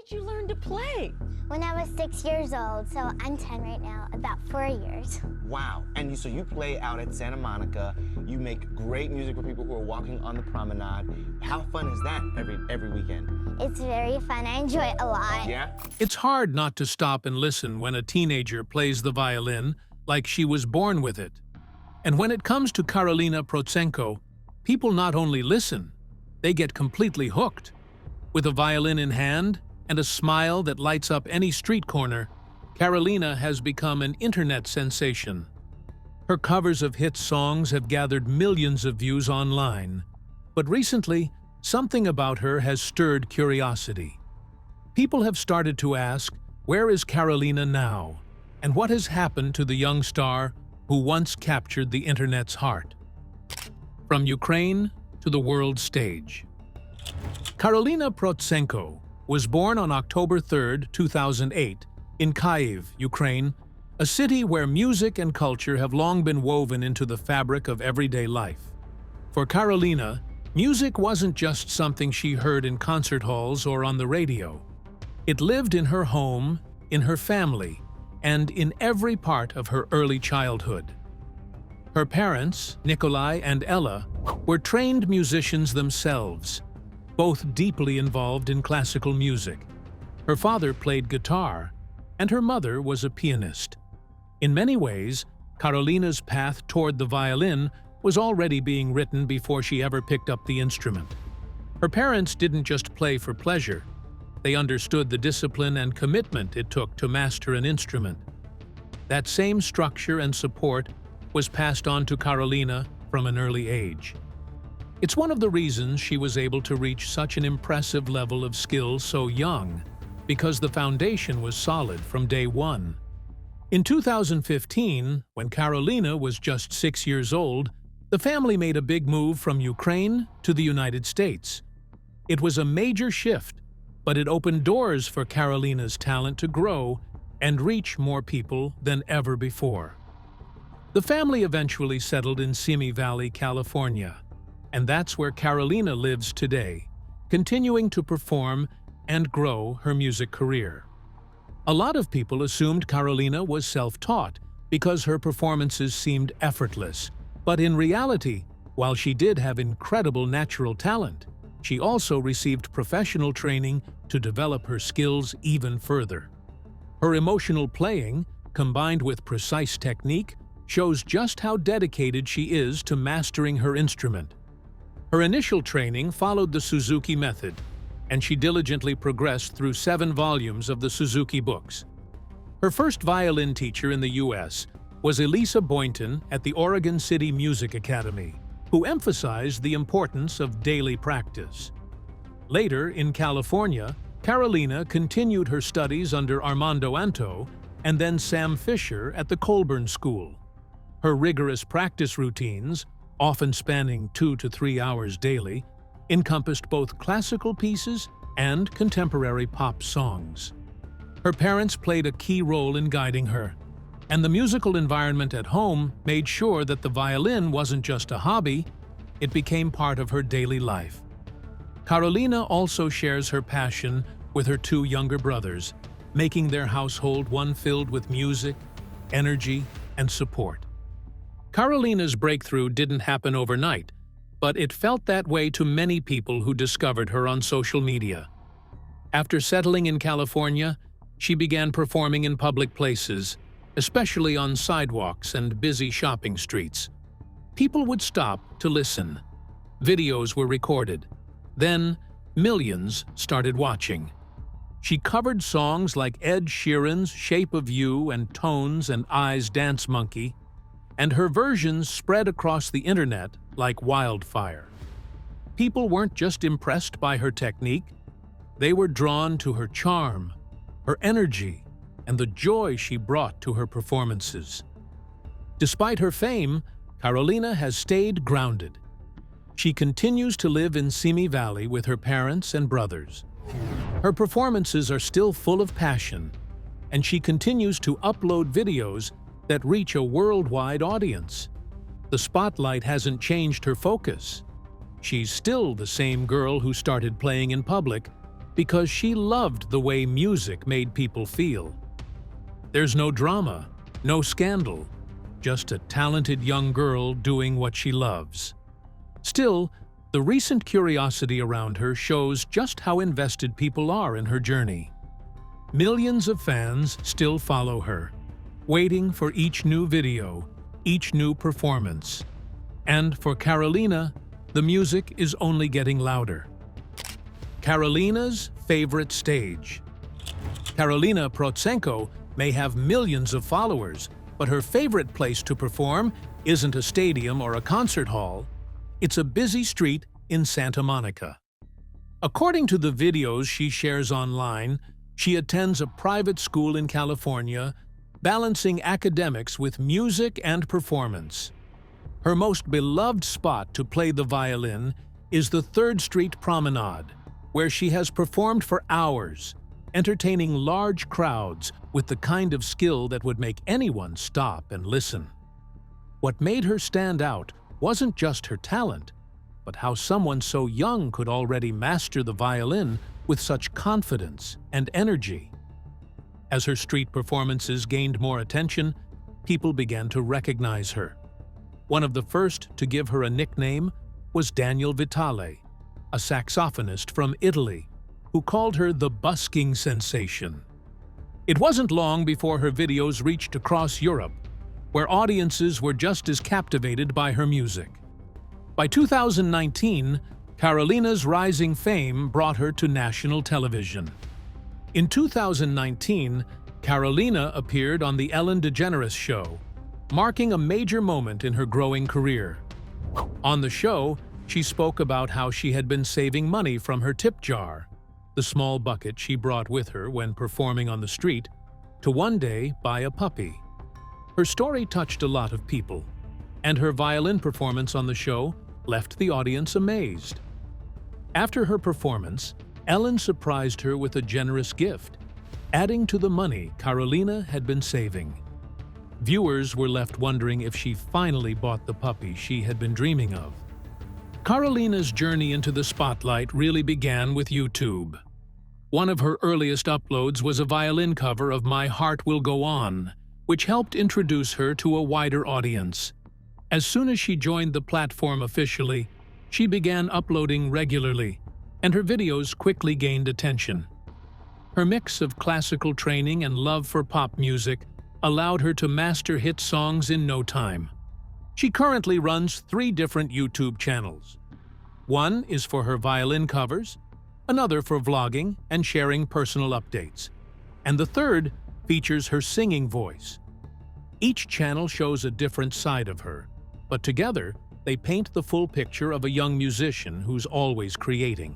did you learn to play? When I was 6 years old, so I'm 10 right now, about 4 years. Wow. And so you play out at Santa Monica. You make great music for people who are walking on the promenade. How fun is that every weekend? It's very fun. I enjoy it a lot. Yeah? It's hard not to stop and listen when a teenager plays the violin like she was born with it. And when it comes to Karolina Protsenko, people not only listen, they get completely hooked. With a violin in hand and a smile that lights up any street corner, Karolina has become an internet sensation. Her covers of hit songs have gathered millions of views online. But recently, something about her has stirred curiosity. People have started to ask, where is Karolina now? And what has happened to the young star who once captured the internet's heart? From Ukraine to the world stage. Karolina Protsenko was born on October 3, 2008, in Kyiv, Ukraine, a city where music and culture have long been woven into the fabric of everyday life. For Karolina, music wasn't just something she heard in concert halls or on the radio. It lived in her home, in her family, and in every part of her early childhood. Her parents, Nikolai and Ella, were trained musicians themselves, both deeply involved in classical music. Her father played guitar, and her mother was a pianist. In many ways, Karolina's path toward the violin was already being written before she ever picked up the instrument. Her parents didn't just play for pleasure. They understood the discipline and commitment it took to master an instrument. That same structure and support was passed on to Karolina from an early age. It's one of the reasons she was able to reach such an impressive level of skill so young, because the foundation was solid from day one. In 2015, when Karolina was just 6 years old, the family made a big move from Ukraine to the United States. It was a major shift, but it opened doors for Karolina's talent to grow and reach more people than ever before. The family eventually settled in Simi Valley, California, and that's where Karolina lives today, continuing to perform and grow her music career. A lot of people assumed Karolina was self-taught because her performances seemed effortless, but in reality, while she did have incredible natural talent, she also received professional training to develop her skills even further. Her emotional playing, combined with precise technique, shows just how dedicated she is to mastering her instrument. Her initial training followed the Suzuki method, and she diligently progressed through 7 volumes of the Suzuki books. Her first violin teacher in the U.S. was Elisa Boynton at the Oregon City Music Academy, who emphasized the importance of daily practice. Later, in California, Karolina continued her studies under Armando Anto and then Sam Fisher at the Colburn School. Her rigorous practice routines, often spanning 2 to 3 hours daily, encompassed both classical pieces and contemporary pop songs. Her parents played a key role in guiding her, and the musical environment at home made sure that the violin wasn't just a hobby, it became part of her daily life. Karolina also shares her passion with her 2 younger brothers, making their household one filled with music, energy, and support. Karolina's breakthrough didn't happen overnight, but it felt that way to many people who discovered her on social media. After settling in California, she began performing in public places, especially on sidewalks and busy shopping streets. People would stop to listen. Videos were recorded. Then, millions started watching. She covered songs like Ed Sheeran's Shape of You and Tones and I's Dance Monkey, and her versions spread across the internet like wildfire. People weren't just impressed by her technique, they were drawn to her charm, her energy, and the joy she brought to her performances. Despite her fame, Karolina has stayed grounded. She continues to live in Simi Valley with her parents and brothers. Her performances are still full of passion, and she continues to upload videos that reach a worldwide audience. The spotlight hasn't changed her focus. She's still the same girl who started playing in public, because she loved the way music made people feel. There's no drama, no scandal, just a talented young girl doing what she loves. Still, the recent curiosity around her shows just how invested people are in her journey. Millions of fans still follow her, waiting for each new video, each new performance. And for Karolina, the music is only getting louder. Karolina's favorite stage. Karolina Protsenko may have millions of followers, but her favorite place to perform isn't a stadium or a concert hall. It's a busy street in Santa Monica. According to the videos she shares online, she attends a private school in California, balancing academics with music and performance. Her most beloved spot to play the violin is the 3rd Street Promenade, where she has performed for hours, entertaining large crowds with the kind of skill that would make anyone stop and listen. What made her stand out wasn't just her talent, but how someone so young could already master the violin with such confidence and energy. As her street performances gained more attention, people began to recognize her. One of the first to give her a nickname was Daniel Vitale, a saxophonist from Italy, who called her the busking sensation. It wasn't long before her videos reached across Europe, where audiences were just as captivated by her music. By 2019, Karolina's rising fame brought her to national television. In 2019, Karolina appeared on The Ellen DeGeneres Show, marking a major moment in her growing career. On the show, she spoke about how she had been saving money from her tip jar, the small bucket she brought with her when performing on the street, to one day buy a puppy. Her story touched a lot of people, and her violin performance on the show left the audience amazed. After her performance, Ellen surprised her with a generous gift, adding to the money Karolina had been saving. Viewers were left wondering if she finally bought the puppy she had been dreaming of. Karolina's journey into the spotlight really began with YouTube. One of her earliest uploads was a violin cover of My Heart Will Go On, which helped introduce her to a wider audience. As soon as she joined the platform officially, she began uploading regularly, and her videos quickly gained attention. Her mix of classical training and love for pop music allowed her to master hit songs in no time. She currently runs 3 different YouTube channels. One is for her violin covers, another for vlogging and sharing personal updates, and the third features her singing voice. Each channel shows a different side of her, but together they paint the full picture of a young musician who's always creating.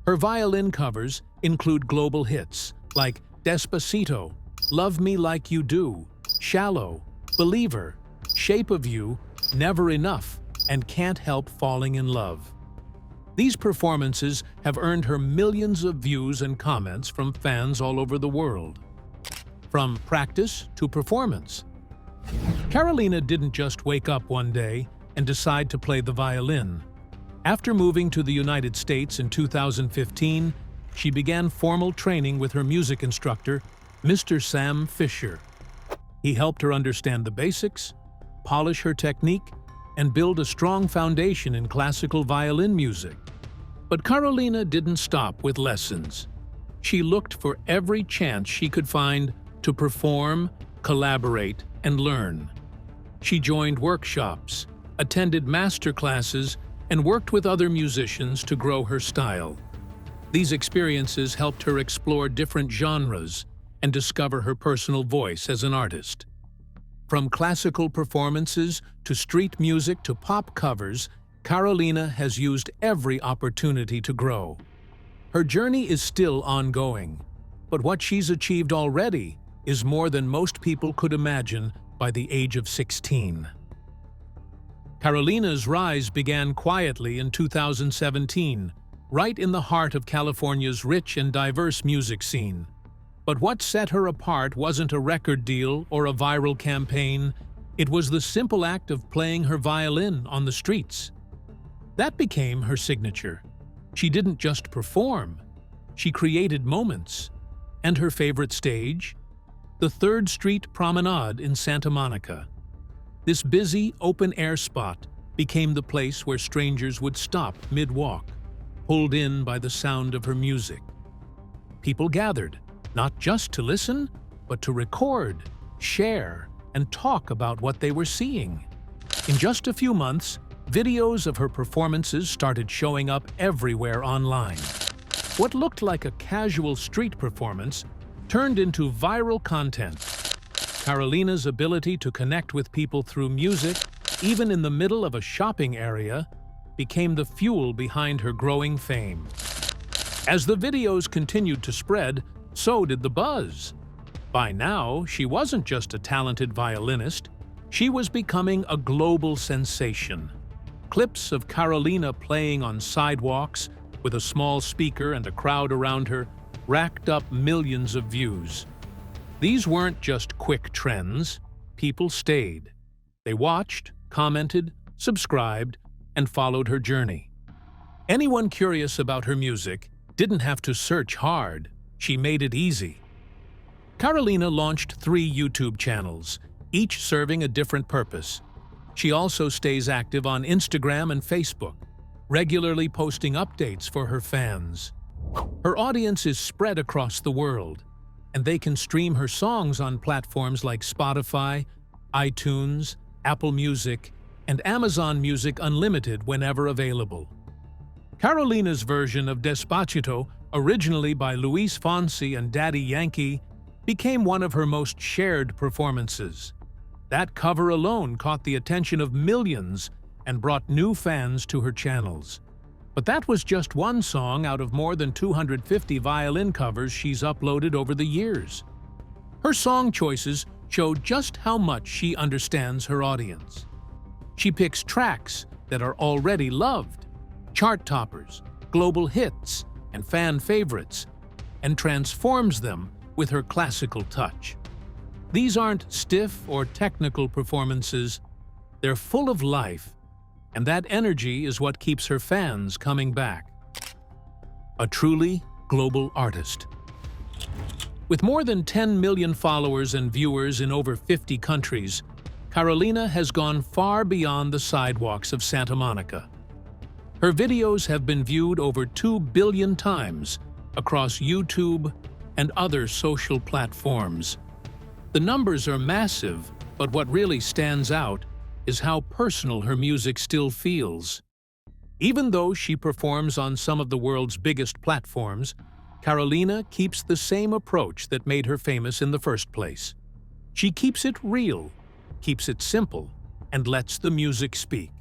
Her violin covers include global hits like Despacito, Love Me Like You Do, Shallow, Believer, Shape of You, Never Enough, and Can't Help Falling in Love. These performances have earned her millions of views and comments from fans all over the world. From practice to performance. Karolina didn't just wake up one day and decide to play the violin. After moving to the United States in 2015, she began formal training with her music instructor, Mr. Sam Fisher. He helped her understand the basics, polish her technique, and build a strong foundation in classical violin music. But Karolina didn't stop with lessons. She looked for every chance she could find to perform, collaborate, and learn. She joined workshops, attended master classes, and worked with other musicians to grow her style. These experiences helped her explore different genres and discover her personal voice as an artist. From classical performances to street music to pop covers, Karolina has used every opportunity to grow. Her journey is still ongoing, but what she's achieved already is more than most people could imagine by the age of 16. Karolina's rise began quietly in 2017, right in the heart of California's rich and diverse music scene. But what set her apart wasn't a record deal or a viral campaign, it was the simple act of playing her violin on the streets. That became her signature. She didn't just perform, She created moments. And her favorite stage? The 3rd Street Promenade in Santa Monica. This busy, open-air spot became the place where strangers would stop mid-walk, pulled in by the sound of her music. People gathered, not just to listen, but to record, share, and talk about what they were seeing. In just a few months, videos of her performances started showing up everywhere online. What looked like a casual street performance turned into viral content. Karolina's ability to connect with people through music, even in the middle of a shopping area, became the fuel behind her growing fame. As the videos continued to spread, so did the buzz. By now, she wasn't just a talented violinist, she was becoming a global sensation. Clips of Karolina playing on sidewalks, with a small speaker and a crowd around her, racked up millions of views. These weren't just quick trends. People stayed. They watched, commented, subscribed, and followed her journey. Anyone curious about her music didn't have to search hard. She made it easy. Karolina launched 3 YouTube channels, each serving a different purpose. She also stays active on Instagram and Facebook, regularly posting updates for her fans. Her audience is spread across the world, and they can stream her songs on platforms like Spotify, iTunes, Apple Music, and Amazon Music Unlimited whenever available. Karolina's version of Despacito, originally by Luis Fonsi and Daddy Yankee, became one of her most shared performances. That cover alone caught the attention of millions and brought new fans to her channels. But that was just one song out of more than 250 violin covers she's uploaded over the years. Her song choices show just how much she understands her audience. She picks tracks that are already loved, chart toppers, global hits, and fan favorites, and transforms them with her classical touch. These aren't stiff or technical performances, they're full of life, and that energy is what keeps her fans coming back. A truly global artist. With more than 10 million followers and viewers in over 50 countries, Karolina has gone far beyond the sidewalks of Santa Monica. Her videos have been viewed over 2 billion times across YouTube and other social platforms. The numbers are massive, but what really stands out is how personal her music still feels. Even though she performs on some of the world's biggest platforms, Karolina keeps the same approach that made her famous in the first place. She keeps it real, keeps it simple, and lets the music speak.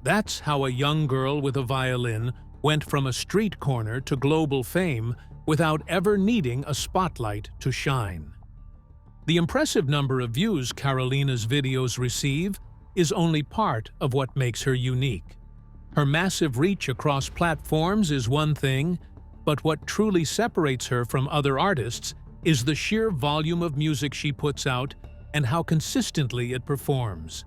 That's how a young girl with a violin went from a street corner to global fame without ever needing a spotlight to shine. The impressive number of views Karolina's videos receive is only part of what makes her unique. Her massive reach across platforms is one thing, but what truly separates her from other artists is the sheer volume of music she puts out and how consistently it performs.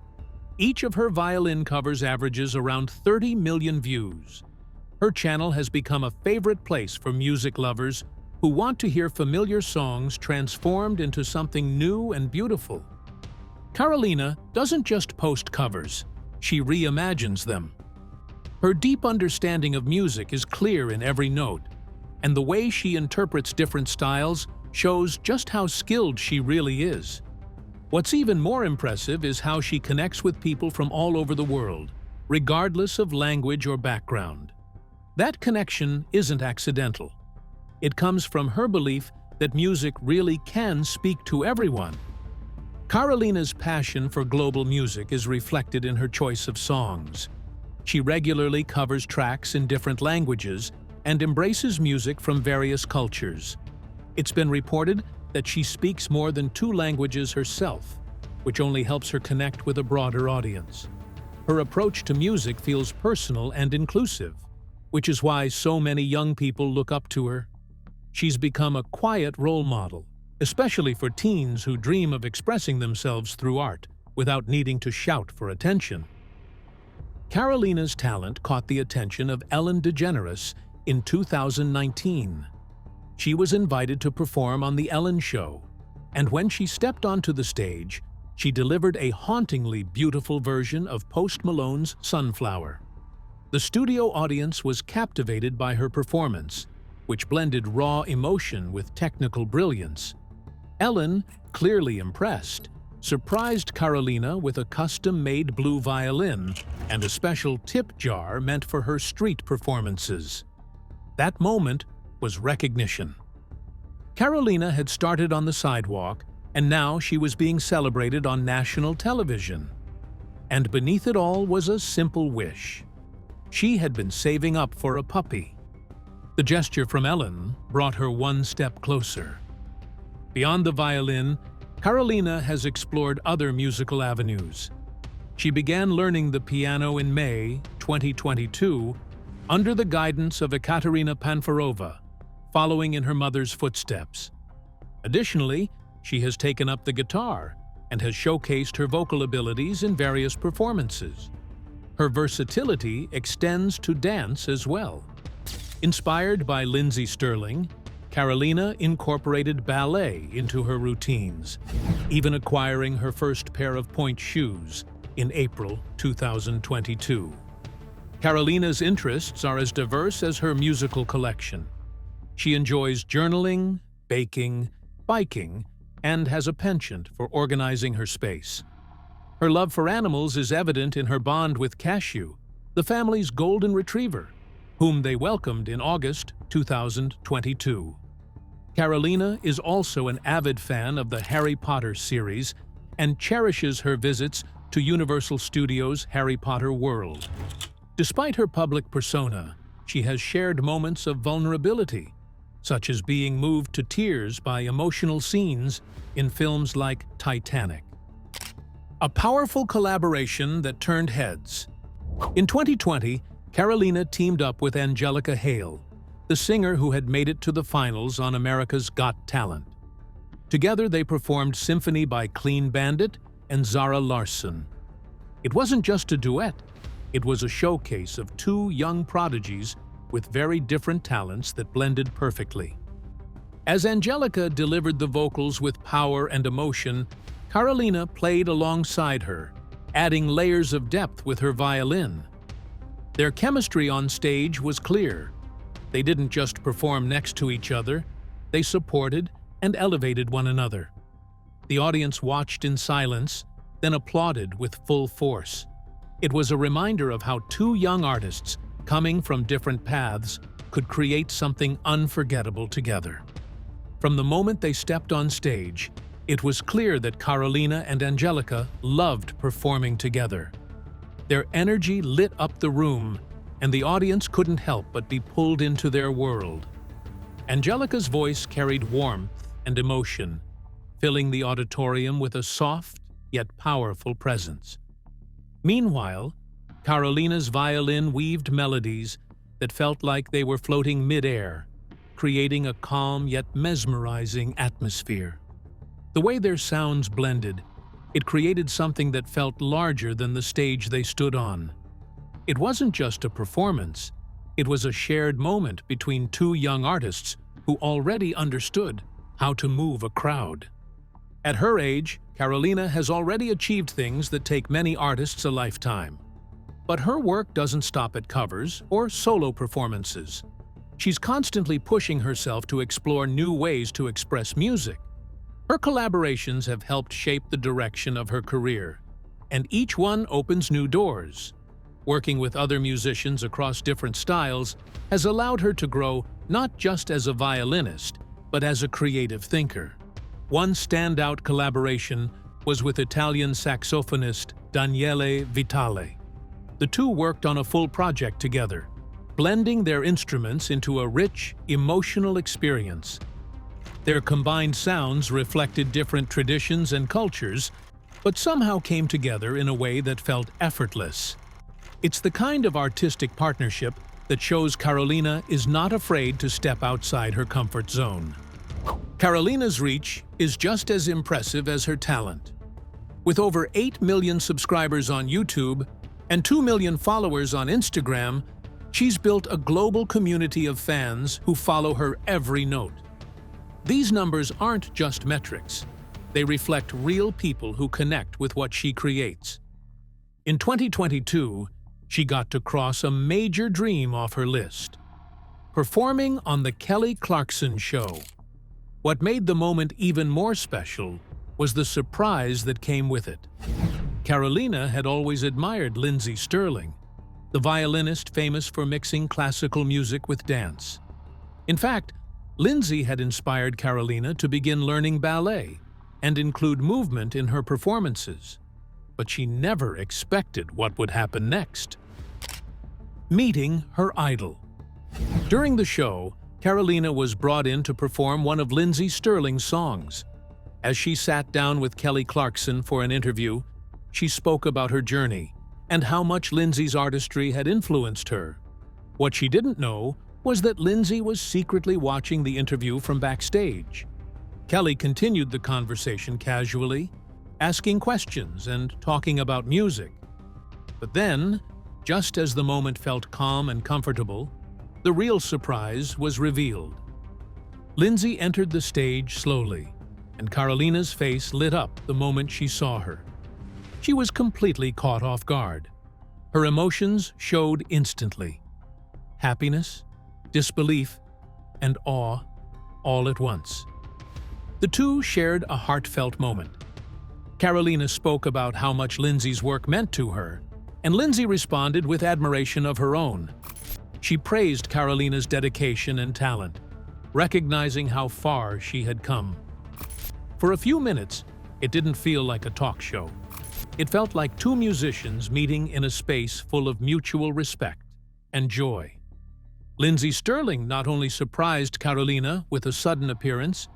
Each of her violin covers averages around 30 million views. Her channel has become a favorite place for music lovers who want to hear familiar songs transformed into something new and beautiful. Karolina doesn't just post covers, she reimagines them. Her deep understanding of music is clear in every note, and the way she interprets different styles shows just how skilled she really is. What's even more impressive is how she connects with people from all over the world, regardless of language or background. That connection isn't accidental. It comes from her belief that music really can speak to everyone. Karolina's passion for global music is reflected in her choice of songs. She regularly covers tracks in different languages and embraces music from various cultures. It's been reported that she speaks more than 2 languages herself, which only helps her connect with a broader audience. Her approach to music feels personal and inclusive, which is why so many young people look up to her. She's become a quiet role model, especially for teens who dream of expressing themselves through art without needing to shout for attention. Karolina's talent caught the attention of Ellen DeGeneres in 2019. She was invited to perform on The Ellen Show, and when she stepped onto the stage, she delivered a hauntingly beautiful version of Post Malone's Sunflower. The studio audience was captivated by her performance, which blended raw emotion with technical brilliance. Ellen, clearly impressed, surprised Karolina with a custom-made blue violin and a special tip jar meant for her street performances. That moment was recognition. Karolina had started on the sidewalk, and now she was being celebrated on national television. And beneath it all was a simple wish. She had been saving up for a puppy. The gesture from Ellen brought her one step closer. Beyond the violin, Karolina has explored other musical avenues. She began learning the piano in May 2022 under the guidance of Ekaterina Panfarova, following in her mother's footsteps. Additionally, she has taken up the guitar and has showcased her vocal abilities in various performances. Her versatility extends to dance as well. Inspired by Lindsey Stirling, Karolina incorporated ballet into her routines, even acquiring her first pair of pointe shoes in April 2022. Karolina's interests are as diverse as her musical collection. She enjoys journaling, baking, biking, and has a penchant for organizing her space. Her love for animals is evident in her bond with Cashew, the family's golden retriever, whom they welcomed in August 2022. Karolina is also an avid fan of the Harry Potter series and cherishes her visits to Universal Studios' Harry Potter World. Despite her public persona, she has shared moments of vulnerability, such as being moved to tears by emotional scenes in films like Titanic. A powerful collaboration that turned heads. In 2020, Karolina teamed up with Angelica Hale, the singer who had made it to the finals on America's Got Talent. Together they performed Symphony by Clean Bandit and Zara Larsson. It wasn't just a duet, it was a showcase of two young prodigies with very different talents that blended perfectly. As Angelica delivered the vocals with power and emotion, Karolina played alongside her, adding layers of depth with her violin. Their chemistry on stage was clear. They didn't just perform next to each other, they supported and elevated one another. The audience watched in silence, then applauded with full force. It was a reminder of how two young artists, coming from different paths, could create something unforgettable together. From the moment they stepped on stage, it was clear that Karolina and Angelica loved performing together. Their energy lit up the room, and the audience couldn't help but be pulled into their world. Angelica's voice carried warmth and emotion, filling the auditorium with a soft yet powerful presence. Meanwhile, Karolina's violin weaved melodies that felt like they were floating mid-air, creating a calm yet mesmerizing atmosphere. The way their sounds blended, it created something that felt larger than the stage they stood on. It wasn't just a performance, it was a shared moment between two young artists who already understood how to move a crowd. At her age, Karolina has already achieved things that take many artists a lifetime. But her work doesn't stop at covers or solo performances. She's constantly pushing herself to explore new ways to express music. Her collaborations have helped shape the direction of her career, and each one opens new doors. Working with other musicians across different styles has allowed her to grow not just as a violinist, but as a creative thinker. One standout collaboration was with Italian saxophonist Daniele Vitale. The two worked on a full project together, blending their instruments into a rich, emotional experience. Their combined sounds reflected different traditions and cultures, but somehow came together in a way that felt effortless. It's the kind of artistic partnership that shows Karolina is not afraid to step outside her comfort zone. Karolina's reach is just as impressive as her talent. With over 8 million subscribers on YouTube and 2 million followers on Instagram, she's built a global community of fans who follow her every note. These numbers aren't just metrics. They reflect real people who connect with what she creates. In 2022, she got to cross a major dream off her list: performing on The Kelly Clarkson Show. What made the moment even more special was the surprise that came with it. Karolina had always admired Lindsey Stirling, the violinist famous for mixing classical music with dance. In fact, Lindsey had inspired Karolina to begin learning ballet and include movement in her performances. But she never expected what would happen next. Meeting her idol. During the show, Karolina was brought in to perform one of Lindsey Stirling's songs. As she sat down with Kelly Clarkson for an interview, she spoke about her journey and how much Lindsey's artistry had influenced her. What she didn't know was that Lindsey was secretly watching the interview from backstage. Kelly continued the conversation casually, asking questions and talking about music. But then, just as the moment felt calm and comfortable, the real surprise was revealed. Lindsey entered the stage slowly, and Karolina's face lit up the moment she saw her. She was completely caught off guard. Her emotions showed instantly: happiness, disbelief, and awe, all at once. The two shared a heartfelt moment. Karolina spoke about how much Lindsey's work meant to her, and Lindsey responded with admiration of her own. She praised Karolina's dedication and talent, recognizing how far she had come. For a few minutes, it didn't feel like a talk show. It felt like two musicians meeting in a space full of mutual respect and joy. Lindsey Stirling not only surprised Karolina with a sudden appearance,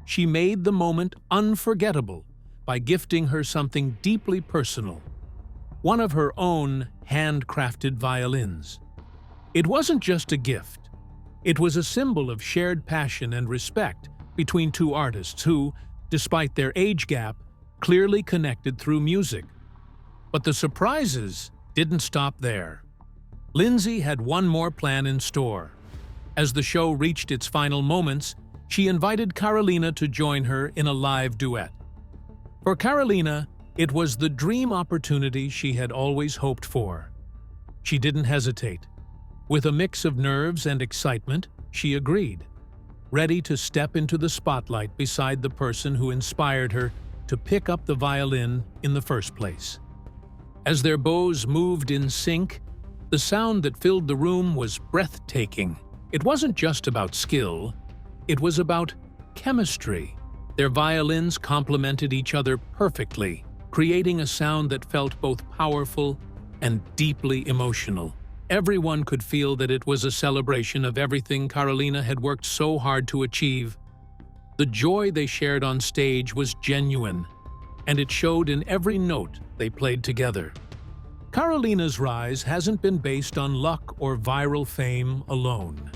she made the moment unforgettable by gifting her something deeply personal: one of her own handcrafted violins. It wasn't just a gift. It was a symbol of shared passion and respect between two artists who, despite their age gap, clearly connected through music. But the surprises didn't stop there. Lindsey had one more plan in store. As the show reached its final moments, she invited Karolina to join her in a live duet. For Karolina, it was the dream opportunity she had always hoped for. She didn't hesitate. With a mix of nerves and excitement, she agreed, ready to step into the spotlight beside the person who inspired her to pick up the violin in the first place. As their bows moved in sync, the sound that filled the room was breathtaking. It wasn't just about skill, it was about chemistry. Their violins complemented each other perfectly, creating a sound that felt both powerful and deeply emotional. Everyone could feel that it was a celebration of everything Karolina had worked so hard to achieve. The joy they shared on stage was genuine, and it showed in every note they played together. Karolina's rise hasn't been based on luck or viral fame alone.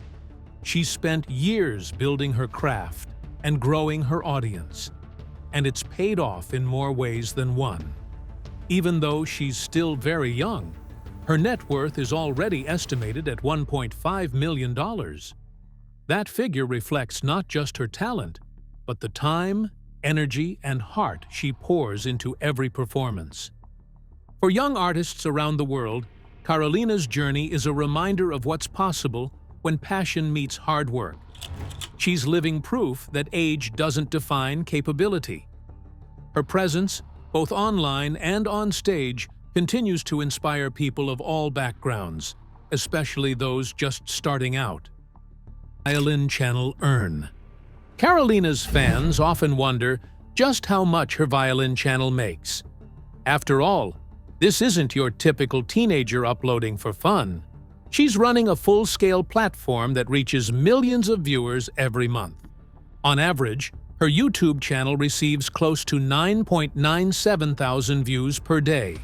She's spent years building her craft and growing her audience, and it's paid off in more ways than one. Even though she's still very young, her net worth is already estimated at $1.5 million. That figure reflects not just her talent, but the time, energy, and heart she pours into every performance. For young artists around the world, Karolina's journey is a reminder of what's possible when passion meets hard work. She's living proof that age doesn't define capability. Her presence, both online and on stage, continues to inspire people of all backgrounds, especially those just starting out. Violin channel earn. Karolina's fans often wonder just how much her violin channel makes. After all, this isn't your typical teenager uploading for fun. She's running a full-scale platform that reaches millions of viewers every month. On average, her YouTube channel receives close to 9.97 thousand views per day.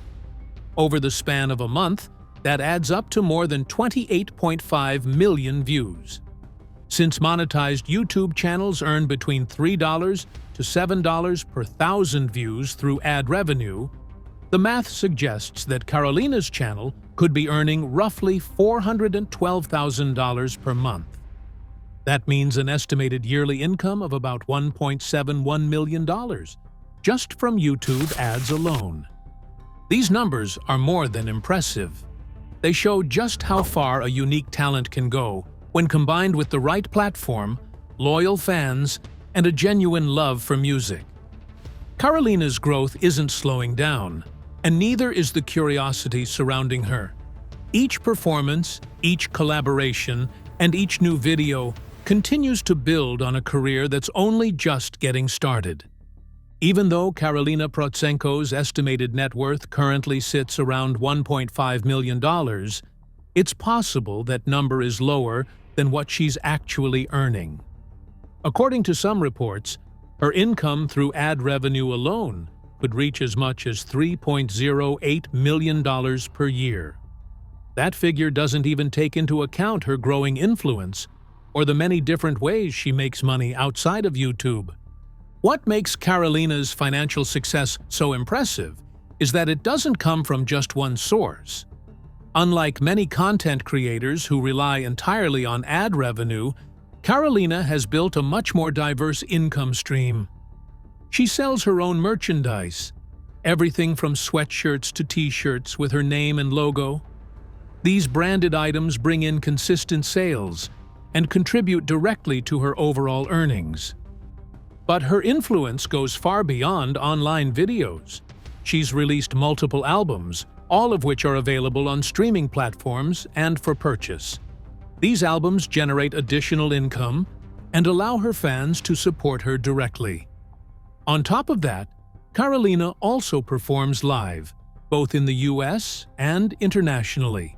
Over the span of a month, that adds up to more than 28.5 million views. Since monetized YouTube channels earn between $3 to $7 per thousand views through ad revenue, the math suggests that Karolina's channel could be earning roughly $412,000 per month. That means an estimated yearly income of about $1.71 million, just from YouTube ads alone. These numbers are more than impressive. They show just how far a unique talent can go when combined with the right platform, loyal fans, and a genuine love for music. Karolina's growth isn't slowing down, and neither is the curiosity surrounding her. Each performance, each collaboration, and each new video continues to build on a career that's only just getting started. Even though Karolina Protsenko's estimated net worth currently sits around $1.5 million, it's possible that number is lower than what she's actually earning. According to some reports, her income through ad revenue alone could reach as much as $3.08 million per year. That figure doesn't even take into account her growing influence or the many different ways she makes money outside of YouTube. What makes Karolina's financial success so impressive is that it doesn't come from just one source. Unlike many content creators who rely entirely on ad revenue, Karolina has built a much more diverse income stream. She sells her own merchandise, everything from sweatshirts to t-shirts with her name and logo. These branded items bring in consistent sales and contribute directly to her overall earnings. But her influence goes far beyond online videos. She's released multiple albums, all of which are available on streaming platforms and for purchase. These albums generate additional income and allow her fans to support her directly. On top of that, Karolina also performs live, both in the US and internationally.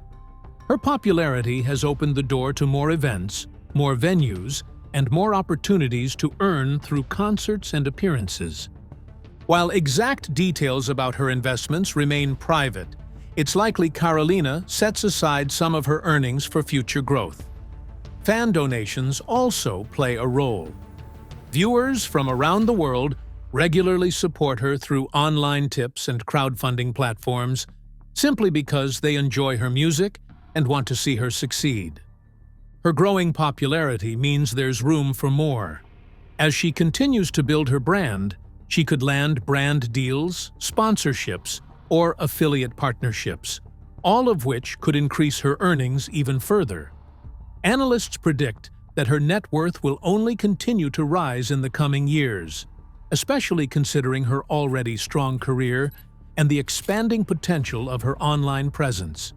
Her popularity has opened the door to more events, more venues, and more opportunities to earn through concerts and appearances. While exact details about her investments remain private, it's likely Karolina sets aside some of her earnings for future growth. Fan donations also play a role. Viewers from around the world regularly support her through online tips and crowdfunding platforms simply because they enjoy her music and want to see her succeed. Her growing popularity means there's room for more. As she continues to build her brand, she could land brand deals, sponsorships, or affiliate partnerships, all of which could increase her earnings even further. Analysts predict that her net worth will only continue to rise in the coming years, especially considering her already strong career and the expanding potential of her online presence.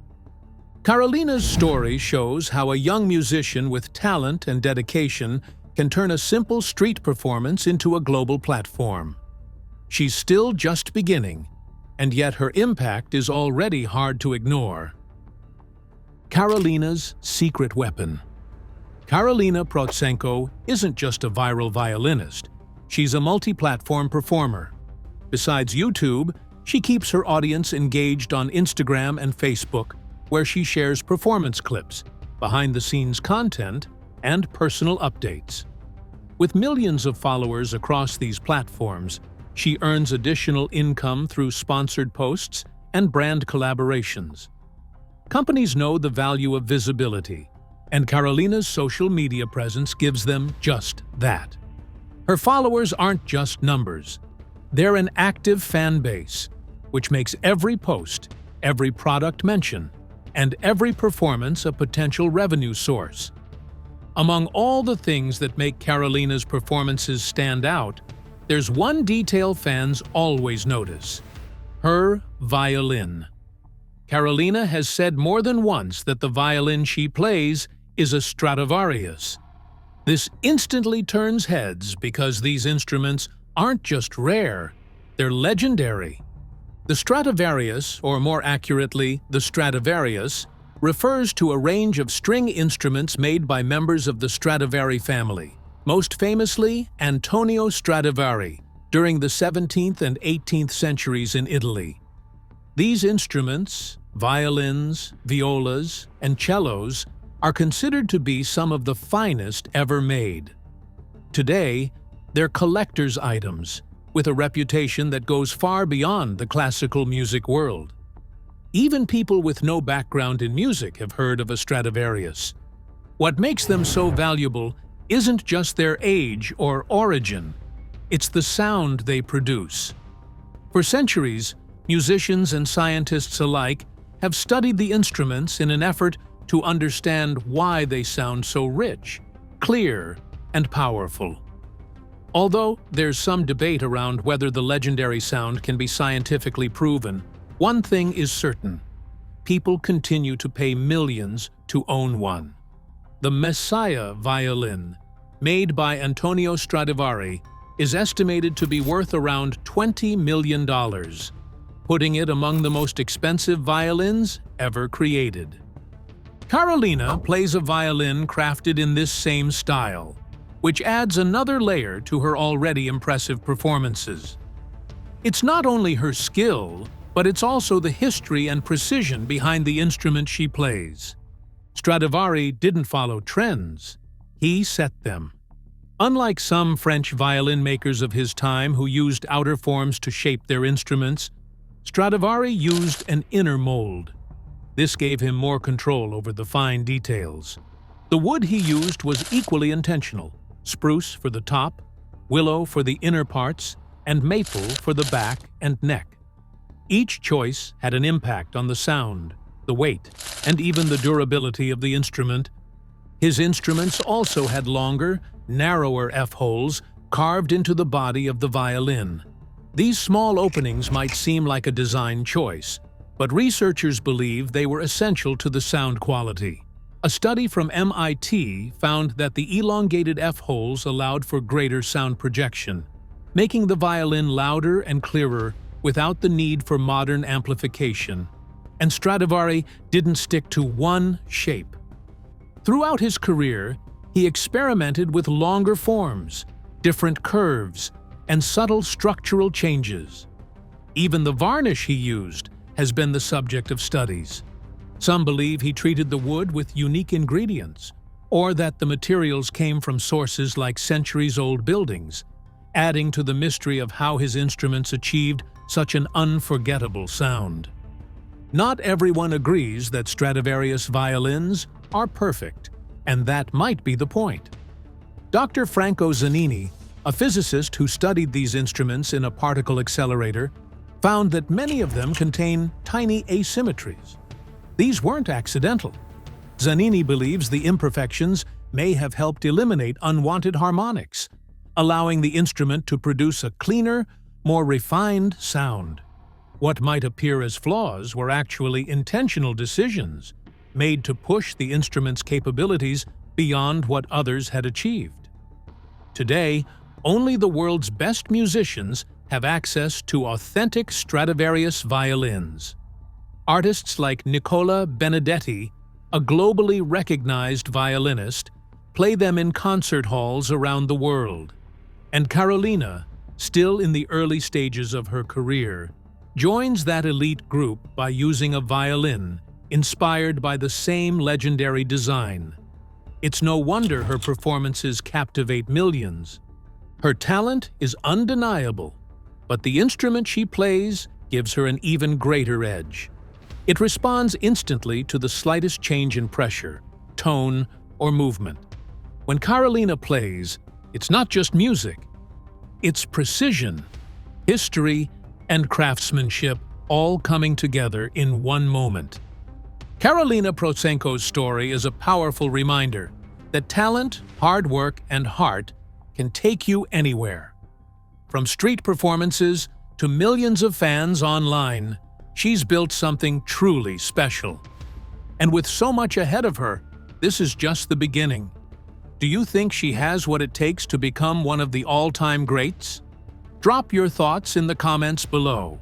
Karolina's story shows how a young musician with talent and dedication can turn a simple street performance into a global platform. She's still just beginning, and yet her impact is already hard to ignore. Karolina's secret weapon. Karolina Protsenko isn't just a viral violinist, she's a multi-platform performer. Besides YouTube, she keeps her audience engaged on Instagram and Facebook, where she shares performance clips, behind-the-scenes content, and personal updates. With millions of followers across these platforms, she earns additional income through sponsored posts and brand collaborations. Companies know the value of visibility, and Karolina's social media presence gives them just that. Her followers aren't just numbers. They're an active fan base, which makes every post, every product mention, and every performance a potential revenue source. Among all the things that make Karolina's performances stand out, there's one detail fans always notice: her violin. Karolina has said more than once that the violin she plays is a Stradivarius. This instantly turns heads because these instruments aren't just rare, they're legendary. The Stradivarius, or more accurately, the Stradivarius, refers to a range of string instruments made by members of the Stradivari family, most famously Antonio Stradivari, during the 17th and 18th centuries in Italy. These instruments, violins, violas, and cellos, are considered to be some of the finest ever made. Today, they're collector's items, with a reputation that goes far beyond the classical music world. Even people with no background in music have heard of a Stradivarius. What makes them so valuable isn't just their age or origin, it's the sound they produce. For centuries, musicians and scientists alike have studied the instruments in an effort to understand why they sound so rich, clear, and powerful. Although there's some debate around whether the legendary sound can be scientifically proven, one thing is certain: people continue to pay millions to own one. The Messiah violin, made by Antonio Stradivari, is estimated to be worth around $20 million, putting it among the most expensive violins ever created. Karolina plays a violin crafted in this same style, which adds another layer to her already impressive performances. It's not only her skill, but it's also the history and precision behind the instrument she plays. Stradivari didn't follow trends, he set them. Unlike some French violin makers of his time who used outer forms to shape their instruments, Stradivari used an inner mold. This gave him more control over the fine details. The wood he used was equally intentional: spruce for the top, willow for the inner parts, and maple for the back and neck. Each choice had an impact on the sound, the weight, and even the durability of the instrument. His instruments also had longer, narrower F-holes carved into the body of the violin. These small openings might seem like a design choice, but researchers believe they were essential to the sound quality. A study from MIT found that the elongated F-holes allowed for greater sound projection, making the violin louder and clearer without the need for modern amplification. And Stradivari didn't stick to one shape. Throughout his career, he experimented with longer forms, different curves, and subtle structural changes. Even the varnish he used has been the subject of studies. Some believe he treated the wood with unique ingredients, or that the materials came from sources like centuries-old buildings, adding to the mystery of how his instruments achieved such an unforgettable sound. Not everyone agrees that Stradivarius violins are perfect, and that might be the point. Dr. Franco Zanini, a physicist who studied these instruments in a particle accelerator, found that many of them contain tiny asymmetries. These weren't accidental. Zanini believes the imperfections may have helped eliminate unwanted harmonics, allowing the instrument to produce a cleaner, more refined sound. What might appear as flaws were actually intentional decisions made to push the instrument's capabilities beyond what others had achieved. Today, only the world's best musicians have access to authentic Stradivarius violins. Artists like Nicola Benedetti, a globally recognized violinist, play them in concert halls around the world. And Karolina, still in the early stages of her career, joins that elite group by using a violin inspired by the same legendary design. It's no wonder her performances captivate millions. Her talent is undeniable, but the instrument she plays gives her an even greater edge. It responds instantly to the slightest change in pressure, tone, or movement. When Karolina plays, it's not just music. It's precision, history, and craftsmanship all coming together in one moment. Karolina Protsenko's story is a powerful reminder that talent, hard work, and heart can take you anywhere. From street performances to millions of fans online, she's built something truly special. And with so much ahead of her, this is just the beginning. Do you think she has what it takes to become one of the all-time greats? Drop your thoughts in the comments below.